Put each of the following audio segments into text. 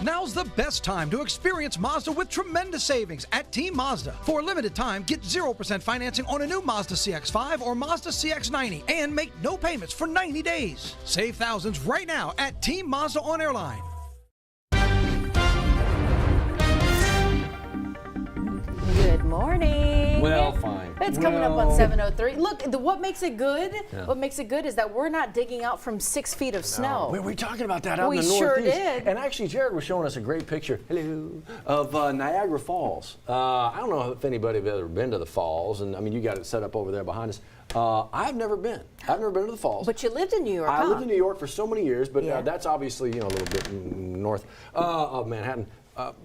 Now's the best time to experience Mazda with tremendous savings at Team Mazda. For a limited time, get 0% financing on a new Mazda CX-5 or Mazda CX-90 and make no payments for 90 days. Save thousands right now at Team Mazda on Airline. Good morning. Well, fine. It's coming up on 7:03. Look, what makes it good? Yeah. What makes it good is that we're not digging out from 6 feet of snow. We were talking about that out in the We sure Northeast. did. And actually, Jared was showing us a great picture of Niagara Falls. I don't know if anybody has ever been to the falls, and I mean, you got it set up over there behind us. I've never been. I've never been to the falls. But you lived in New York, I lived in New York for so many years, but that's obviously a little bit north of Manhattan.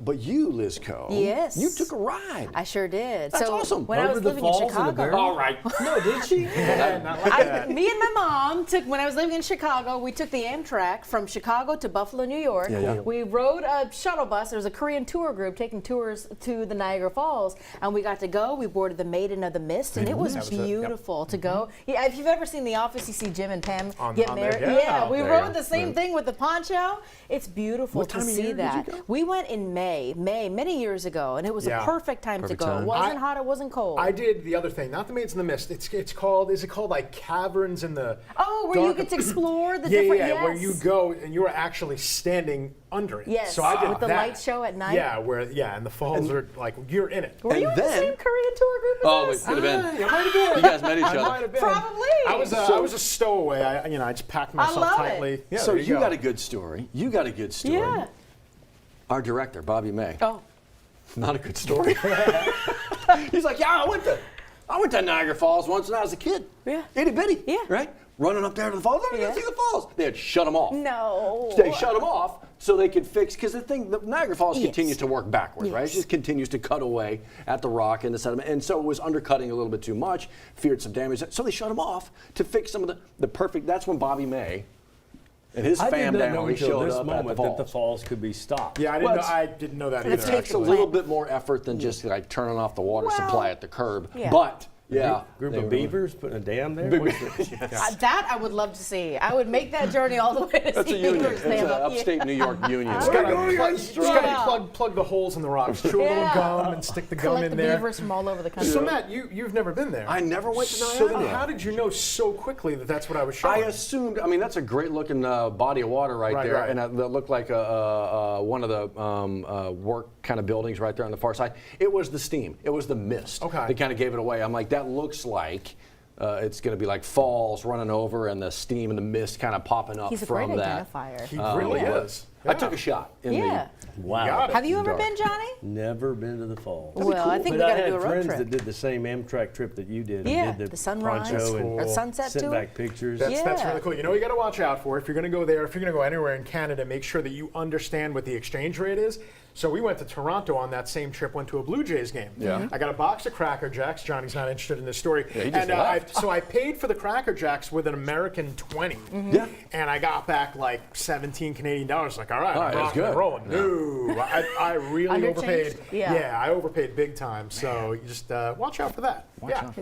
But you, Lizco, yes, you took a ride. I sure did. That's awesome. When I was living in Chicago, all right. No, did she? Not like that. Me and my mom took. When I was living in Chicago, we took the Amtrak from Chicago to Buffalo, New York. We rode a shuttle bus. There was a Korean tour group taking tours to the Niagara Falls, and we got to go. We boarded the Maiden of the Mist, and it was beautiful to go. Yeah, if you've ever seen The Office, you see Jim and Pam get married. We rode the same thing with the poncho. It's beautiful to see that. Did you go? We went in May many years ago, and it was a perfect time to go. It wasn't hot, it wasn't cold. I did the other thing, not the Maids in the Mist. It's called, is it called like Caverns in the where you get to explore the different, where you go and you are actually standing under it. Yes, so I did with the light show at night. Yeah, and the falls are like, you're in it. Were you in the same Korean tour group as us? It could have been. You might have been. You guys met each other. I might have been. Probably. I was a stowaway. I just packed myself tightly. Yeah, so you got a good story. You got a good story. Yeah. Our director, Bobby May. Oh. Not a good story. He's like, I went to Niagara Falls once when I was a kid. Yeah. Itty bitty. Yeah. Right? Running up there to the falls. Let me go see the falls. They had shut them off. No. They shut them off so they could fix, because the Niagara Falls continues to work backwards, right? It just continues to cut away at the rock and the sediment. And so it was undercutting a little bit too much, feared some damage. So they shut them off to fix some of the perfect, that's when Bobby May and his family showed up at the falls. That the falls could be stopped. Yeah, I didn't know that either. It takes a little bit more effort than just like turning off the water supply at the curb. Yeah. But Group of beavers putting a dam there? That I would love to see. I would make that journey all the way to That's see a union. beavers It's dam an up. upstate New York union. Just gotta plug the holes in the rocks. Chew a little gum and stick the gum Collect in the there. beavers from all over the country. So Matt, you've never been there. I never went to Niagara. So then how did you know so quickly that that's what I was showing? I assumed, that's a great looking body of water right there. Right. And that looked like one of the work kind of buildings right there on the far side. It was the steam. It was the mist that kind of gave it away. I'm like, that looks like it's going to be like falls running over and the steam and the mist kind of popping up from that. He's a great identifier. He really is. I took a shot in the Wow. Have you ever been, Johnny? Never been to the falls. Well, I think we got to do a road I had friends trip. that did the same Amtrak trip that you did. Yeah, and did the sunrise poncho or sunset sent tour. back pictures. That's really cool. You know what you got to watch out for if you're going to go there, if you're going to go anywhere in Canada, make sure that you understand what the exchange rate is. So we went to Toronto on that same trip, went to a Blue Jays game. Yeah. I got a box of Cracker Jacks. Johnny's not interested in this story. Yeah, he just left. So I paid for the Cracker Jacks with an American 20. Yeah. And I got back like 17 Canadian dollars. Like, all right, I'm that's rocking and good. rolling. No, I really overpaid. Yeah. I overpaid big time. So you just watch out for that.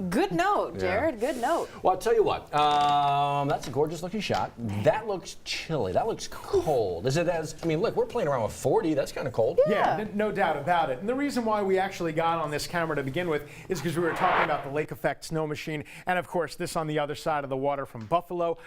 Good note, Jared. Good note. Well, I'll tell you what. That's a gorgeous looking shot. That looks chilly. That looks cold. Is it as? Look, we're playing around with 40. That's kind of cold. Yeah, no doubt about it. And the reason why we actually got on this camera to begin with is because we were talking about the lake effect snow machine. And of course, this on the other side of the water from Buffalo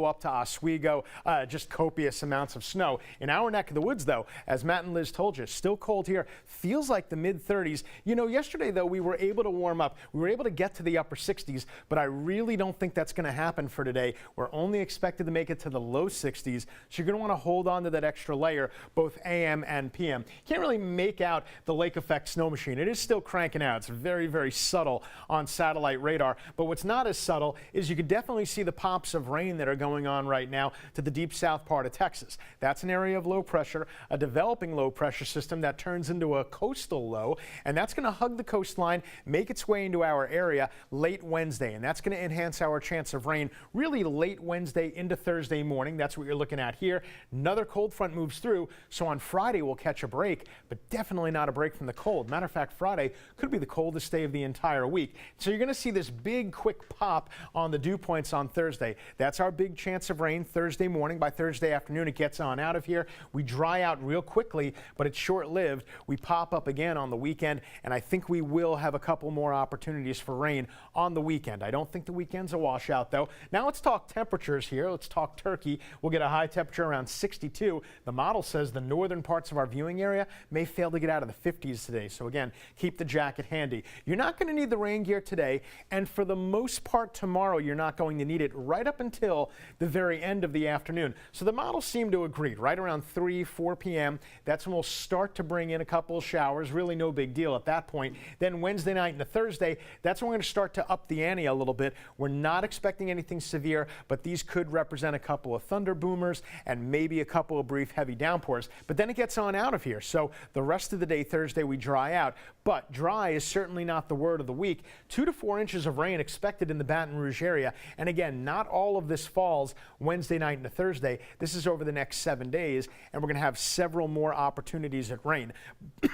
up to Oswego, just copious amounts of snow. In our neck of the woods, though, as Matt and Liz told you, still cold here. Feels like the mid-30s. Yesterday, though, we were able to warm up. We were able to get to the upper 60s, but I really don't think that's going to happen for today. We're only expected to make it to the low 60s, so you're going to want to hold on to that extra layer, both AM and PM. Can't really make out the lake effect snow machine. It is still cranking out. It's very, very subtle on satellite radar, but what's not as subtle is you can definitely see the pops of rain that are going on right now to the deep south part of Texas. That's an area of low pressure, a developing low pressure system that turns into a coastal low, and that's going to hug the coastline, make its way into our our area late Wednesday, and that's going to enhance our chance of rain really late Wednesday into Thursday morning. That's what you're looking at here. Another cold front moves through, so on Friday we'll catch a break, but definitely not a break from the cold. Matter of fact, Friday could be the coldest day of the entire week. So you're going to see this big quick pop on the dew points on Thursday. That's our big chance of rain Thursday morning. By Thursday afternoon it gets on out of here. We dry out real quickly, but it's short-lived. We pop up again on the weekend, and I think we will have a couple more opportunities for rain on the weekend. I don't think the weekend's a washout, though. Now let's talk temperatures here. Let's talk Turkey. We'll get a high temperature around 62. The model says the northern parts of our viewing area may fail to get out of the 50s today. So again, keep the jacket handy. You're not going to need the rain gear today, and for the most part tomorrow, you're not going to need it right up until the very end of the afternoon. So the models seem to agree. Right around 3, 4 p.m., that's when we'll start to bring in a couple of showers. Really no big deal at that point. Then Wednesday night into Thursday, that's when we're going to start to up the ante a little bit. We're not expecting anything severe, but these could represent a couple of thunder boomers and maybe a couple of brief heavy downpours. But then it gets on out of here. So the rest of the day Thursday we dry out, but dry is certainly not the word of the week. 2 to 4 inches of rain expected in the Baton Rouge area. And again, not all of this falls Wednesday night into Thursday. This is over the next 7 days, and we're going to have several more opportunities at rain.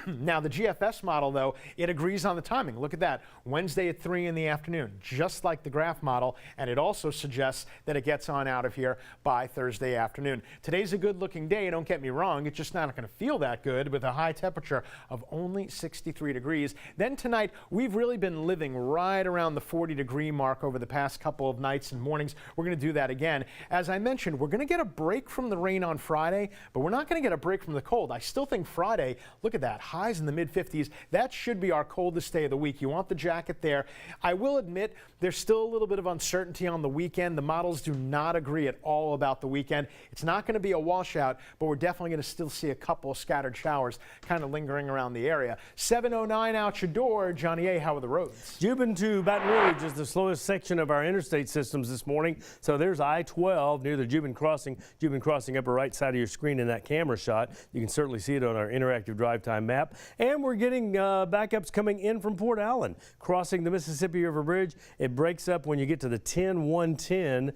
Now the GFS model, though, it agrees on the timing. Look at that. Wednesday at 3 in the afternoon, just like the graph model, and it also suggests that it gets on out of here by Thursday afternoon. Today's a good-looking day, don't get me wrong. It's just not going to feel that good with a high temperature of only 63 degrees. Then tonight, we've really been living right around the 40-degree mark over the past couple of nights and mornings. We're going to do that again. As I mentioned, we're going to get a break from the rain on Friday, but we're not going to get a break from the cold. I still think Friday, look at that, highs in the mid-50s. That should be our coldest day of the week. You want the jacket there. I will admit there's still a little bit of uncertainty on the weekend. The models do not agree at all about the weekend. It's not going to be a washout, but we're definitely going to still see a couple of scattered showers kind of lingering around the area. 7:09 out your door. Johnny A., how are the roads? Juban to Baton Rouge is the slowest section of our interstate systems this morning. So there's I-12 near the Juban Crossing upper right side of your screen in that camera shot. You can certainly see it on our interactive drive time map. And we're getting backups coming in from Port Allen, crossing the Mississippi River Bridge. It breaks up when you get to the 10-110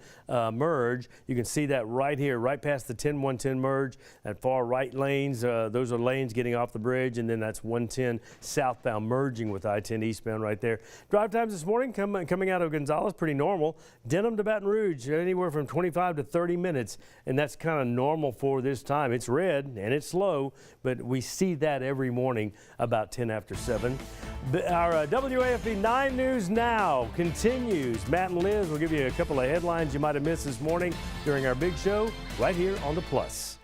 merge. You can see that right here, right past the 10-110 merge. That far right lanes, those are lanes getting off the bridge, and then that's 110 southbound merging with I-10 eastbound right there. Drive times this morning coming out of Gonzales, pretty normal. Denham to Baton Rouge, anywhere from 25 to 30 minutes, and that's kind of normal for this time. It's red and it's slow, but we see that every morning about 10 after 7. Our WAFB 9 News Now continues. Matt and Liz will give you a couple of headlines you might have missed this morning during our big show right here on The Plus.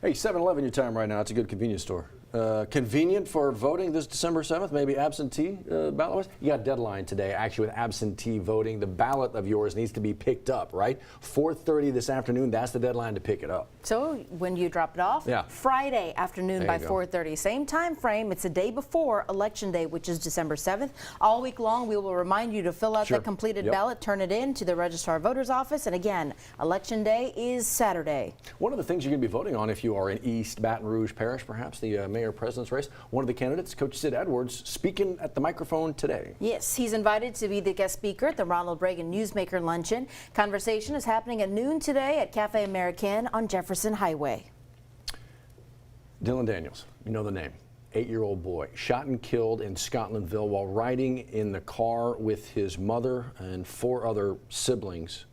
Hey, 7-Eleven your time right now. It's a good convenience store. Convenient for voting this December 7th, maybe absentee ballot. You got a deadline today, actually, with absentee voting. The ballot of yours needs to be picked up, right? 4:30 this afternoon, that's the deadline to pick it up. So when you drop it off? Yeah. Friday afternoon by 4:30. Same time frame. It's a day before Election Day, which is December 7th. All week long, we will remind you to fill out the completed ballot, turn it in to the Registrar of Voters Office. And again, Election Day is Saturday. One of the things you're going to be voting on if you are in East Baton Rouge Parish, perhaps the mayor-president's race, one of the candidates, Coach Sid Edwards, speaking at the microphone today. Yes, he's invited to be the guest speaker at the Ronald Reagan Newsmaker Luncheon. Conversation is happening at noon today at Cafe Americain on Jefferson Highway. Dylan Daniels, you know the name. 8-year-old boy, shot and killed in Scotlandville while riding in the car with his mother and 4 other siblings.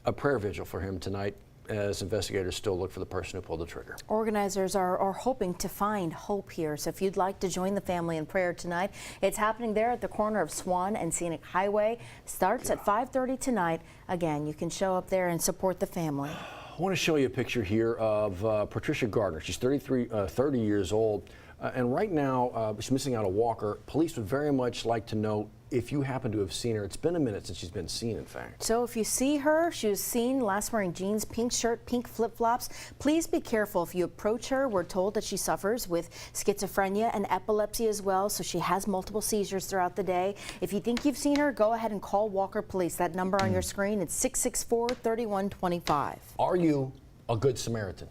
A prayer vigil for him tonight as investigators still look for the person who pulled the trigger. Organizers are hoping to find hope here. So if you'd like to join the family in prayer tonight, it's happening there at the corner of Swan and Scenic Highway. Starts at 5:30 tonight. Again, you can show up there and support the family. I want to show you a picture here of Patricia Gardner. She's 30 years old, and right now she's missing out a walker. Police would very much like to know if you happen to have seen her. It's been a minute since she's been seen, in fact. So if you see her, she was seen last wearing jeans, pink shirt, pink flip-flops. Please be careful if you approach her. We're told that she suffers with schizophrenia and epilepsy as well, so she has multiple seizures throughout the day. If you think you've seen her, go ahead and call Walker Police. That number on your screen, it's 664-3125. Are you a good Samaritan?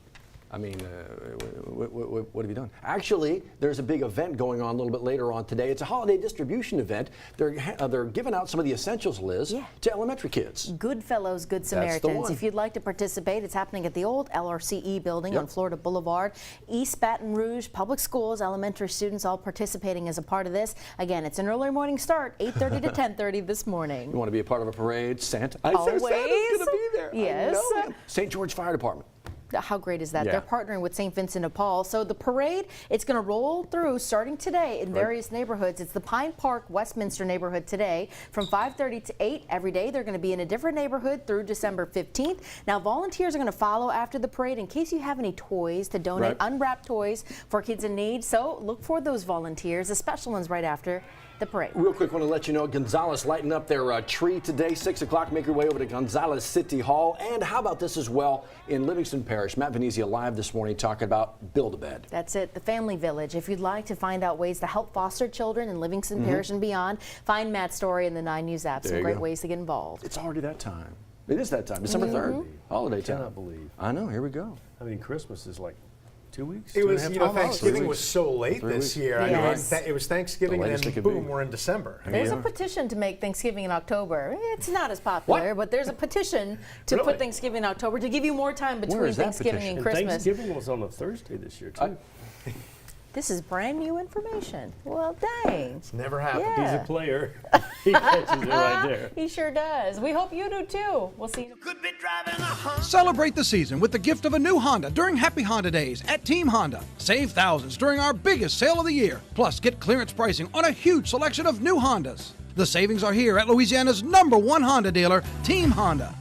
I mean, what have you done? Actually, there's a big event going on a little bit later on today. It's a holiday distribution event. They're giving out some of the essentials, Liz, to elementary kids. Goodfellows, Good Samaritans. If you'd like to participate, it's happening at the old LRCE building on Florida Boulevard. East Baton Rouge Public Schools, elementary students all participating as a part of this. Again, it's an early morning start, 8:30 to 10:30 this morning. You want to be a part of a parade? Santa? Always. Santa's going to be there. Yes. I know. St. George Fire Department. How great is that? Yeah. They're partnering with St. Vincent de Paul. So the parade, it's going to roll through starting today in various neighborhoods. It's the Pine Park Westminster neighborhood today from 5:30 to 8 every day. They're going to be in a different neighborhood through December 15th. Now volunteers are going to follow after the parade in case you have any toys to donate, unwrapped toys for kids in need. So look for those volunteers, the special ones right after the parade. Real quick, want to let you know Gonzales lighting up their tree today, 6 o'clock. Make your way over to Gonzales City Hall. And how about this as well in Livingston Parish? Matt Venezia live this morning talking about Build-A-Bed. That's it, the Family Village. If you'd like to find out ways to help foster children in Livingston Parish and beyond, find Matt's story in the 9 News app. Some great ways to get involved. It's already that time. It is that time, December 3rd, holiday time. I cannot believe. I know, here we go. I mean, Christmas is like 2 weeks. It was, almost. Thanksgiving was so late this year. I mean, it was Thanksgiving and then boom, we're in December. There's a petition to make Thanksgiving in October. It's not as popular, but there's a petition to put Thanksgiving in October to give you more time between Thanksgiving and Christmas. Thanksgiving was on a Thursday this year, too. This is brand new information. Well, dang. It's never happened. Yeah. He's a player. He catches it right there. He sure does. We hope you do too. We'll see you. Could be driving a Honda. Celebrate the season with the gift of a new Honda during Happy Honda Days at Team Honda. Save thousands during our biggest sale of the year. Plus, get clearance pricing on a huge selection of new Hondas. The savings are here at Louisiana's #1 Honda dealer, Team Honda.